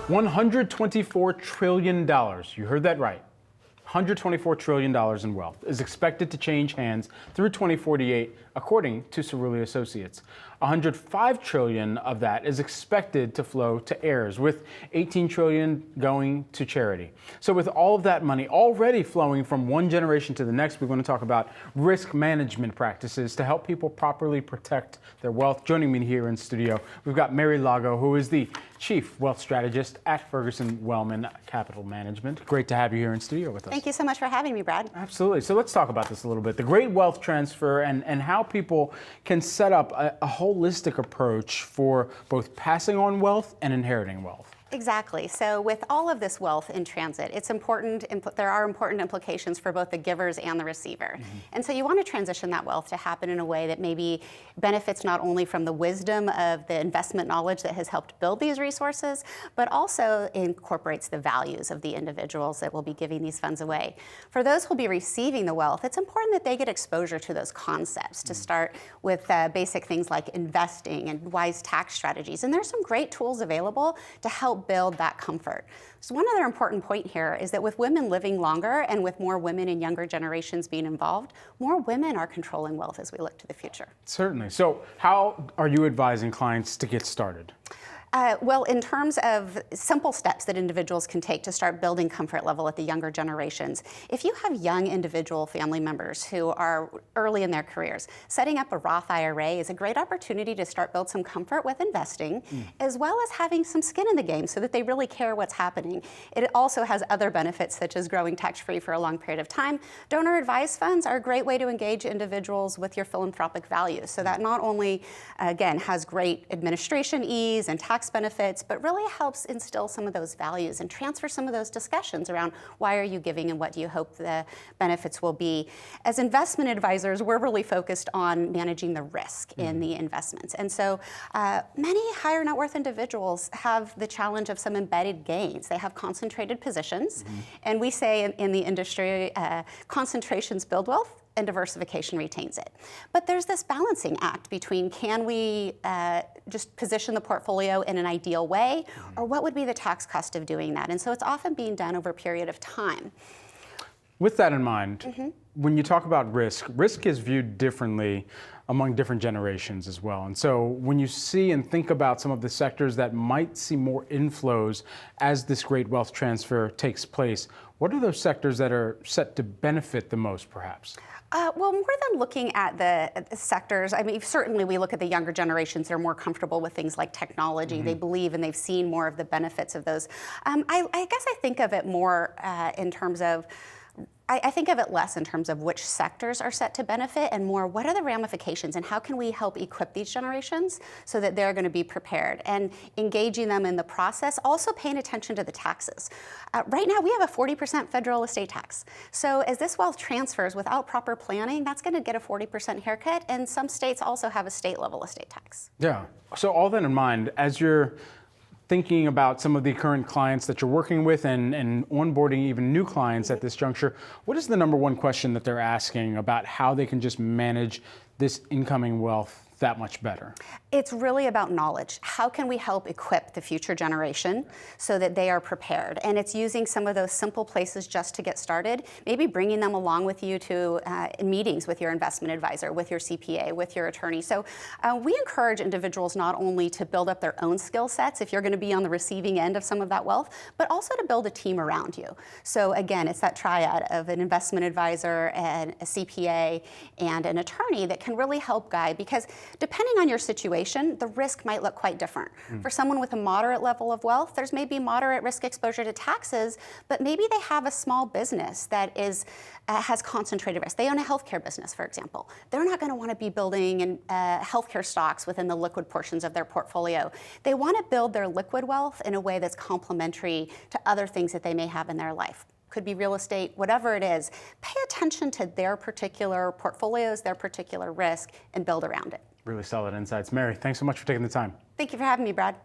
$124 trillion, you heard that right. $124 trillion in wealth is expected to change hands through 2048, according to Cerulli Associates. $105 trillion of that is expected to flow to heirs, with $18 trillion going to charity. So with all of that money already flowing from one generation to the next, we're going to talk about risk management practices to help people properly protect their wealth. Joining me here in studio, we've got Mary Lago, who is the Chief Wealth Strategist at Ferguson Wellman Capital Management. Great to have you here in studio with us. Thank you so much for having me, Brad. Absolutely. So let's talk about this a little bit. The great wealth transfer and how people can set up a holistic approach for both passing on wealth and inheriting wealth. Exactly. So with all of this wealth in transit, it's important, there are important implications for both the givers and the receiver. And so you want to transition that wealth to happen in a way that maybe benefits not only from the wisdom of the investment knowledge that has helped build these resources, but also incorporates the values of the individuals that will be giving these funds away. For those who will be receiving the wealth, it's important that they get exposure to those concepts, to start with basic things like investing and wise tax strategies. And there's some great tools available to help build that comfort. So one other important point here is that with women living longer and with more women in younger generations being involved, more women are controlling wealth as we look to the future. Certainly. So how are you advising clients to get started? Well, in terms of simple steps that individuals can take to start building comfort level at the younger generations, if you have young individual family members who are early in their careers, setting up a Roth IRA is a great opportunity to start build some comfort with investing, as well as having some skin in the game so that they really care what's happening. It also has other benefits such as growing tax-free for a long period of time. Donor advised funds are a great way to engage individuals with your philanthropic values. So that not only, again, has great administration ease and tax benefits, but really helps instill some of those values and transfer some of those discussions around why are you giving and what do you hope the benefits will be. As investment advisors, we're really focused on managing the risk in the investments. And so many higher net worth individuals have the challenge of some embedded gains. They have concentrated positions. And we say in the industry, concentrations build wealth, and diversification retains it. But there's this balancing act between can we just position the portfolio in an ideal way, or what would be the tax cost of doing that? And so it's often being done over a period of time. With that in mind, when you talk about risk is viewed differently among different generations as well. And so when you see and think about some of the sectors that might see more inflows as this great wealth transfer takes place, what are those sectors that are set to benefit the most, perhaps? Well, more than looking at the sectors, I mean, certainly we look at the younger generations, they're more comfortable with things like technology. They believe and they've seen more of the benefits of those. I guess I think of it more in terms of, I think of it less in terms of which sectors are set to benefit and more what are the ramifications and how can we help equip these generations so that they're going to be prepared and engaging them in the process, also paying attention to the taxes. Right now we have a 40% federal estate tax. So as this wealth transfers without proper planning, that's going to get a 40% haircut, and some states also have a state level estate tax. Yeah, so all that in mind, as you're thinking about some of the current clients that you're working with and onboarding even new clients at this juncture, what is the number one question that they're asking about how they can just manage this incoming wealth that much better? It's really about knowledge. How can we help equip the future generation so that they are prepared? And it's using some of those simple places just to get started, maybe bringing them along with you to meetings with your investment advisor, with your CPA, with your attorney. So we encourage individuals not only to build up their own skill sets if you're going to be on the receiving end of some of that wealth, but also to build a team around you. So again, it's that triad of an investment advisor and a CPA and an attorney that can really help guide, because depending on your situation, the risk might look quite different. For someone with a moderate level of wealth, there's maybe moderate risk exposure to taxes, but maybe they have a small business that is has concentrated risk. They own a healthcare business, for example. They're not going to want to be building healthcare stocks within the liquid portions of their portfolio. They want to build their liquid wealth in a way that's complementary to other things that they may have in their life. Could be real estate, whatever it is. Pay attention to their particular portfolios, their particular risk, and build around it. Really solid insights. Mary, thanks so much for taking the time. Thank you for having me, Brad.